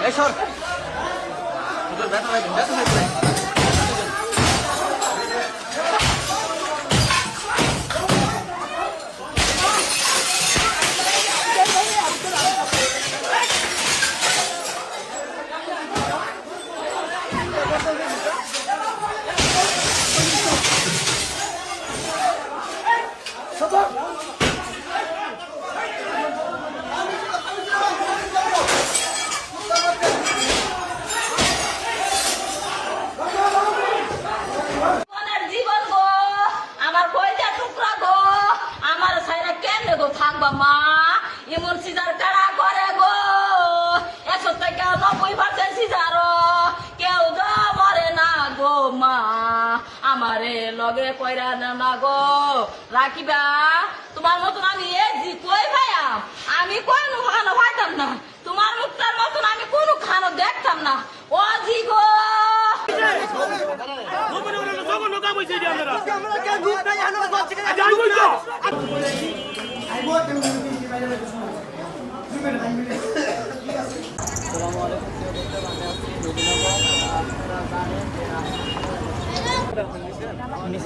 এই সর তোদের ব্যথা লাগবে ব্যথা লাগবে থাকবা মা এমন সিজার কারা করে গো 100 থেকে 90% সিজার কেউ তো মরে না গো মা আমারে লগে কইরা না গো রাখিবা তোমার মতন আমি এ জি কই ভাইয়া আমি কোনো খানো পাইতাম না তোমার মুখটার মতন আমি কোনো খানো দেখতাম না ও জি গো Ini